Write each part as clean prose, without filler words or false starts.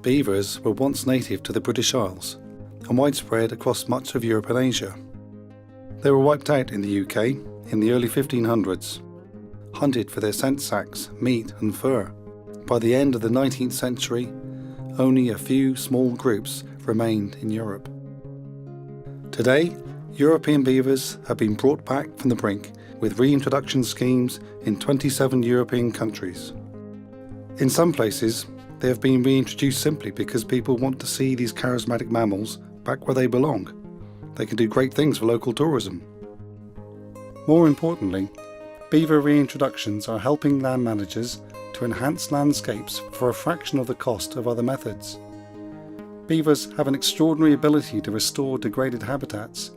Beavers were once native to the British Isles and widespread across much of Europe and Asia. They were wiped out in the UK in the early 1500s, hunted for their scent sacs, meat and fur. By the end of the 19th century, only a few small groups remained in Europe. Today, European beavers have been brought back from the brink with reintroduction schemes in 27 European countries. In some places, they have been reintroduced simply because people want to see these charismatic mammals back where they belong. They can do great things for local tourism. More importantly, beaver reintroductions are helping land managers to enhance landscapes for a fraction of the cost of other methods. Beavers have an extraordinary ability to restore degraded habitats,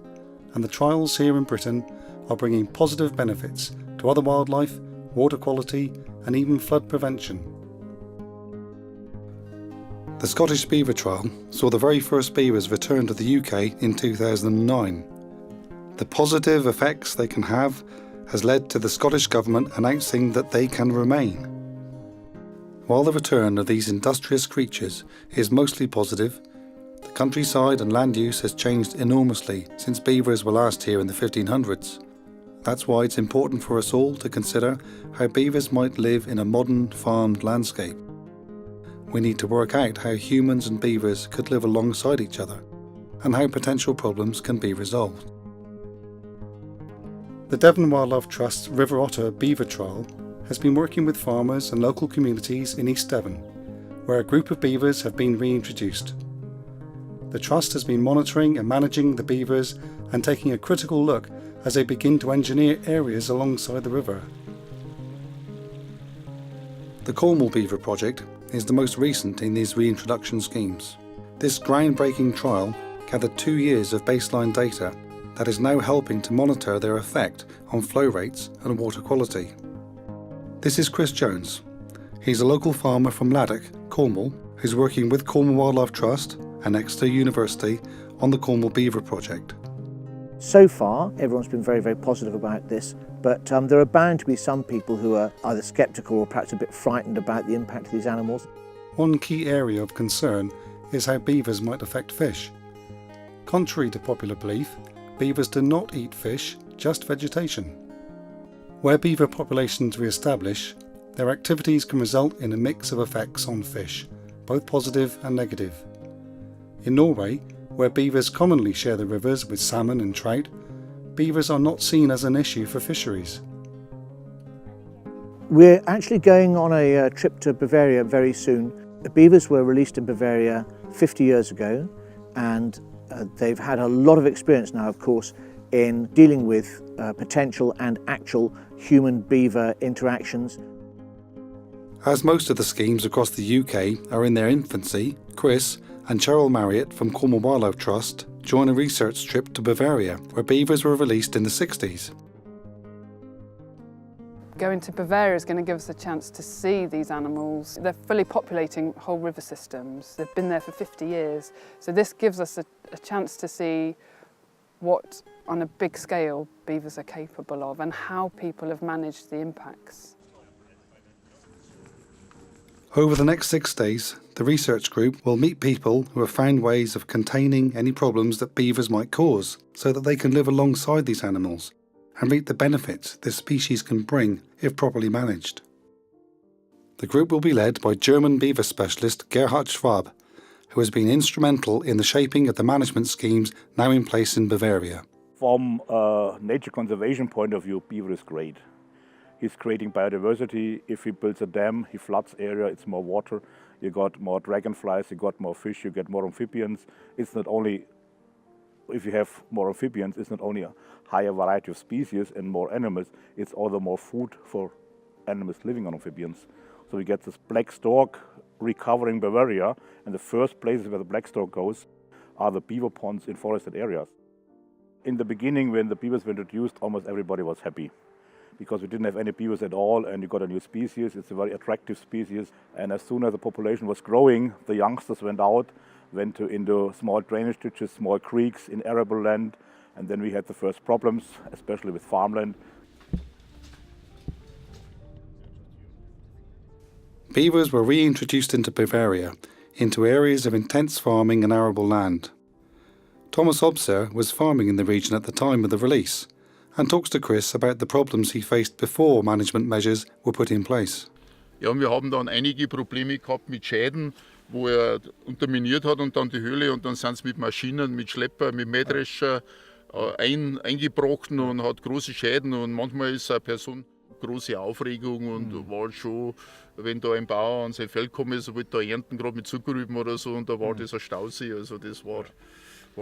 and the trials here in Britain are bringing positive benefits to other wildlife, water quality and even flood prevention. The Scottish Beaver Trial saw the very first beavers return to the UK in 2009. The positive effects they can have has led to the Scottish Government announcing that they can remain. While the return of these industrious creatures is mostly positive, the countryside and land use has changed enormously since beavers were last here in the 1500s. That's why it's important for us all to consider how beavers might live in a modern farmed landscape. We need to work out how humans and beavers could live alongside each other and how potential problems can be resolved. The Devon Wildlife Trust's River Otter Beaver Trial has been working with farmers and local communities in East Devon, where a group of beavers have been reintroduced. The Trust has been monitoring and managing the beavers and taking a critical look as they begin to engineer areas alongside the river. The Cornwall Beaver project is the most recent in these reintroduction schemes. This groundbreaking trial gathered 2 years of baseline data that is now helping to monitor their effect on flow rates and water quality. This is Chris Jones. He's a local farmer from Laddock, Cornwall, who's working with Cornwall Wildlife Trust and Exeter University on the Cornwall Beaver project. So far, everyone's been very, very positive about this, but there are bound to be some people who are either sceptical or perhaps a bit frightened about the impact of these animals. One key area of concern is how beavers might affect fish. Contrary to popular belief, beavers do not eat fish, just vegetation. Where beaver populations re-establish, their activities can result in a mix of effects on fish, both positive and negative. In Norway, where beavers commonly share the rivers with salmon and trout, beavers are not seen as an issue for fisheries. We're actually going on a trip to Bavaria very soon. The beavers were released in Bavaria 50 years ago, and they've had a lot of experience now, of course, in dealing with potential and actual human-beaver interactions. As most of the schemes across the UK are in their infancy, Chris and Cheryl Marriott from Cornwall Wildlife Trust join a research trip to Bavaria, where beavers were released in the 60s. Going to Bavaria is going to give us a chance to see these animals. They're fully populating whole river systems. They've been there for 50 years. So this gives us a chance to see what, on a big scale, beavers are capable of and how people have managed the impacts. Over the next 6 days, the research group will meet people who have found ways of containing any problems that beavers might cause so that they can live alongside these animals and reap the benefits this species can bring if properly managed. The group will be led by German beaver specialist Gerhard Schwab, who has been instrumental in the shaping of the management schemes now in place in Bavaria. From a nature conservation point of view, beaver is great. He's creating biodiversity. If he builds a dam, he floods area, it's more water. You got more dragonflies, you got more fish, you get more amphibians. It's not only, if you have more amphibians, it's not only a higher variety of species and more animals, it's also more food for animals living on amphibians. So we get this black stork recovering Bavaria, and the first places where the black stork goes are the beaver ponds in forested areas. In the beginning, when the beavers were introduced, almost everybody was happy, because we didn't have any beavers at all, and you got a new species. It's a very attractive species, and as soon as the population was growing, the youngsters went out, into small drainage ditches, small creeks in arable land, and then we had the first problems, especially with farmland. Beavers were reintroduced into Bavaria into areas of intense farming and arable land. Thomas Obser was farming in the region at the time of the release and talks to Chris about the problems he faced before management measures were put in place. Ja, und wir haben dann einige Probleme gehabt mit Schäden, wo unterminiert hat und dann die Höhle und dann sind sie mit Maschinen, mit Schlepper, mit Mähdrescher eingebrochen und hat große Schäden und manchmal ist eine Person große Aufregung und war schon, wenn da ein Bauer an sein Feld gekommen ist, wollte da ernten, gerade mit Zuckerrüben oder so und da war das ein Stausee, also das war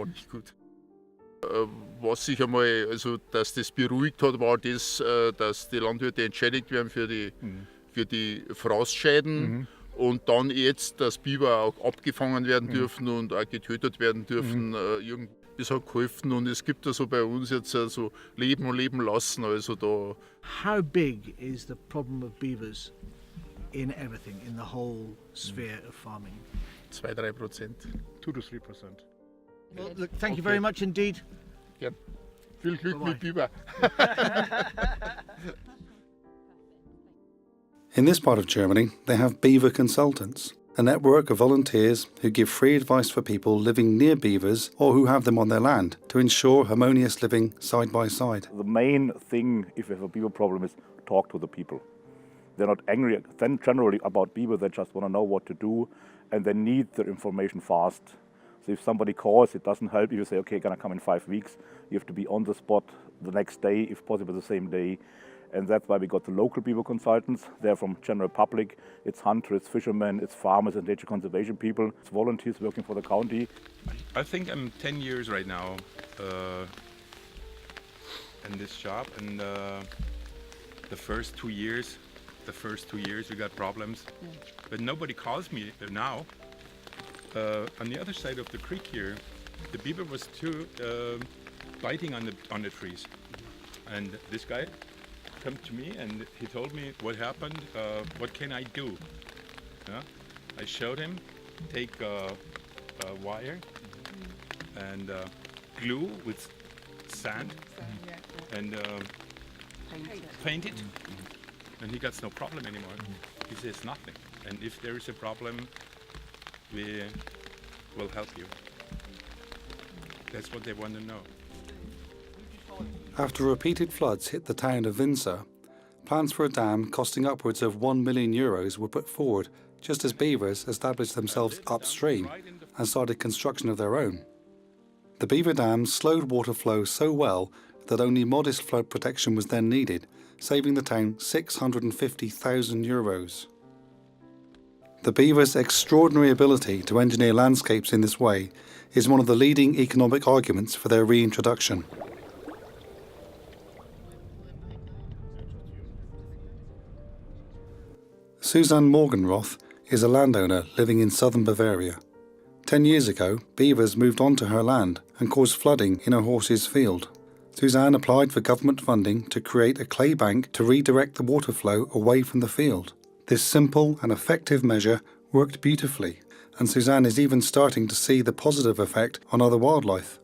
nicht gut. Was sich einmal, also dass das beruhigt hat, war das, dass die Landwirte entschädigt werden für die Frostschäden und dann jetzt, dass Biber auch abgefangen werden dürfen und auch getötet werden dürfen. Das hat geholfen und es gibt also bei uns jetzt so Leben und Leben lassen. Also da. How big is the problem of beavers in everything, in the whole sphere of farming? 2-3%. 2-3%. Well, look, thank you very much indeed. Ja. Viel Glück mit Biber. In this part of Germany, they have beaver consultants, a network of volunteers who give free advice for people living near beavers or who have them on their land to ensure harmonious living side by side. The main thing if you have a beaver problem is talk to the people. They're not angry then generally about beaver, they just want to know what to do and they need the information fast. So if somebody calls, it doesn't help if you say, okay, gonna come in 5 weeks. You have to be on the spot the next day, if possible the same day. And that's why we got the local beaver consultants. They're from general public. It's hunters, it's fishermen, it's farmers and nature conservation people. It's volunteers working for the county. I think I'm 10 years right now in this job, and the first 2 years we got problems, but nobody calls me now. On the other side of the creek here, the beaver was too biting on the trees, and this guy come to me and he told me what happened, what can I do? Yeah? I showed him, take a wire and glue with sand and paint it, and he got no problem anymore. He says nothing, and if there is a problem, we will help you. That's what they want to know. After repeated floods hit the town of Windsor, plans for a dam costing upwards of €1 million were put forward just as beavers established themselves upstream and started construction of their own. The beaver dams slowed water flow so well that only modest flood protection was then needed, saving the town €650,000. The beavers' extraordinary ability to engineer landscapes in this way is one of the leading economic arguments for their reintroduction. Susanne Morgenroth is a landowner living in southern Bavaria. 10 years ago, beavers moved onto her land and caused flooding in her horse's field. Susanne applied for government funding to create a clay bank to redirect the water flow away from the field. This simple and effective measure worked beautifully, and Susanne is even starting to see the positive effect on other wildlife.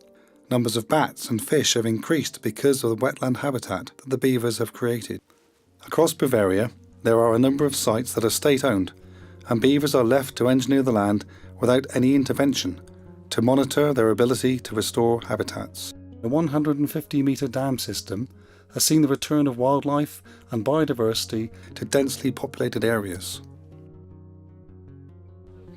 Numbers of bats and fish have increased because of the wetland habitat that the beavers have created. Across Bavaria, there are a number of sites that are state-owned, and beavers are left to engineer the land without any intervention to monitor their ability to restore habitats. The 150-metre dam system has seen the return of wildlife and biodiversity to densely populated areas.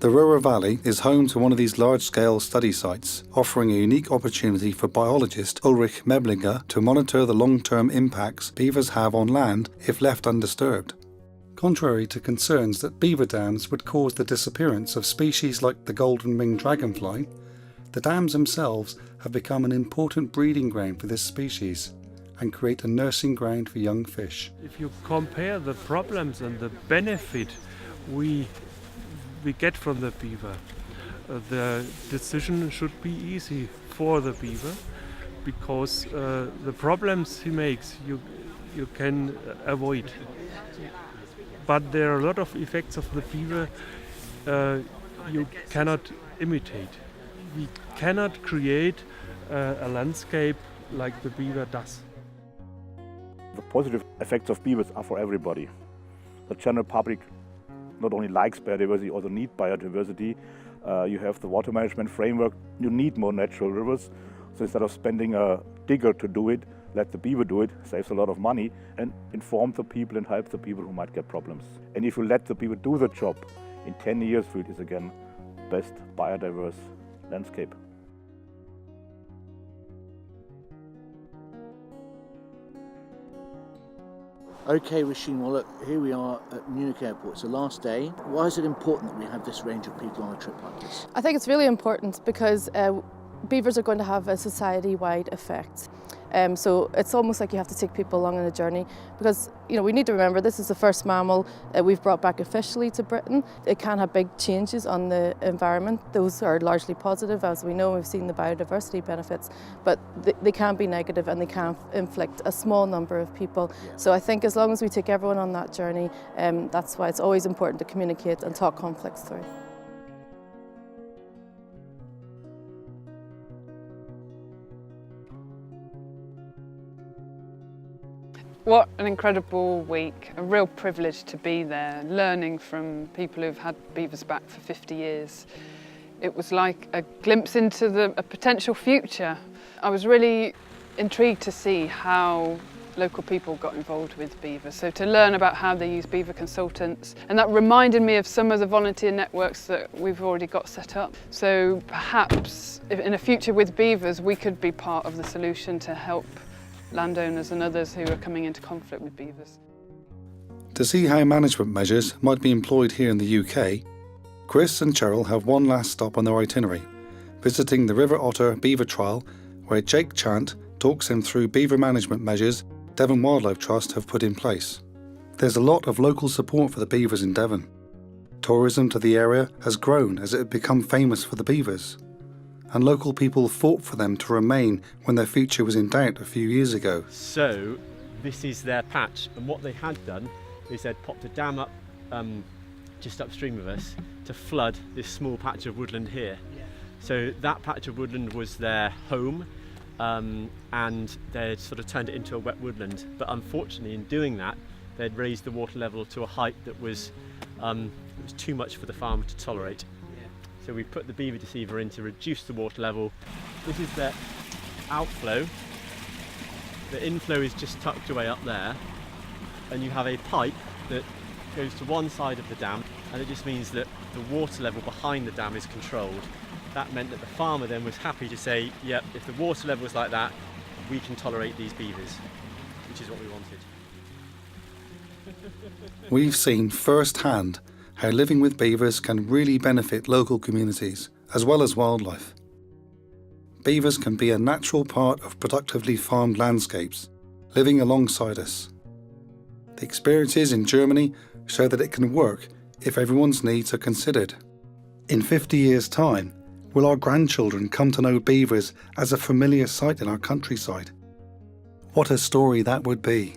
The Ruhr Valley is home to one of these large-scale study sites, offering a unique opportunity for biologist Ulrich Meblinger to monitor the long-term impacts beavers have on land if left undisturbed. Contrary to concerns that beaver dams would cause the disappearance of species like the golden-winged dragonfly, the dams themselves have become an important breeding ground for this species and create a nursing ground for young fish. If you compare the problems and the benefit we get from the beaver, the decision should be easy for the beaver, because the problems he makes you can avoid. But there are a lot of effects of the beaver you cannot imitate. We cannot create a landscape like the beaver does. The positive effects of beavers are for everybody. The general public not only likes biodiversity, also need biodiversity. You have the water management framework. You need more natural rivers. So instead of spending a digger to do it, let the beaver do it, saves a lot of money, and inform the people and help the people who might get problems. And if you let the beaver do the job, in 10 years it is again best biodiverse landscape. Okay, Rasheen, well look, here we are at Munich Airport. It's the last day. Why is it important that we have this range of people on a trip like this? I think it's really important because beavers are going to have a society-wide effect. So it's almost like you have to take people along on a journey because, you know, we need to remember this is the first mammal we've brought back officially to Britain. It can have big changes on the environment. Those are largely positive, as we know. We've seen the biodiversity benefits, but they can be negative and they can inflict a small number of people. Yeah. So I think as long as we take everyone on that journey, that's why it's always important to communicate and talk conflicts through. What an incredible week, a real privilege to be there, learning from people who've had beavers back for 50 years. It was like a glimpse into a potential future. I was really intrigued to see how local people got involved with beavers, so to learn about how they use beaver consultants, and that reminded me of some of the volunteer networks that we've already got set up. So perhaps in a future with beavers we could be part of the solution to help landowners and others who are coming into conflict with beavers. To see how management measures might be employed here in the UK, Chris and Cheryl have one last stop on their itinerary, visiting the River Otter Beaver Trial, where Jake Chant talks them through beaver management measures Devon Wildlife Trust have put in place. There's a lot of local support for the beavers in Devon. Tourism to the area has grown as it had become famous for the beavers, and local people fought for them to remain when their future was in doubt a few years ago. So this is their patch, and what they had done is they'd popped a dam up just upstream of us to flood this small patch of woodland here. So that patch of woodland was their home, and they'd sort of turned it into a wet woodland, but unfortunately in doing that they'd raised the water level to a height that was too much for the farmer to tolerate. So we put the beaver deceiver in to reduce the water level. This is the outflow. The inflow is just tucked away up there, and you have a pipe that goes to one side of the dam, and it just means that the water level behind the dam is controlled. That meant that the farmer then was happy to say, yep, if the water level is like that, we can tolerate these beavers, which is what we wanted. We've seen firsthand how living with beavers can really benefit local communities as well as wildlife. Beavers can be a natural part of productively farmed landscapes, living alongside us. The experiences in Germany show that it can work if everyone's needs are considered. In 50 years' time, will our grandchildren come to know beavers as a familiar sight in our countryside? What a story that would be.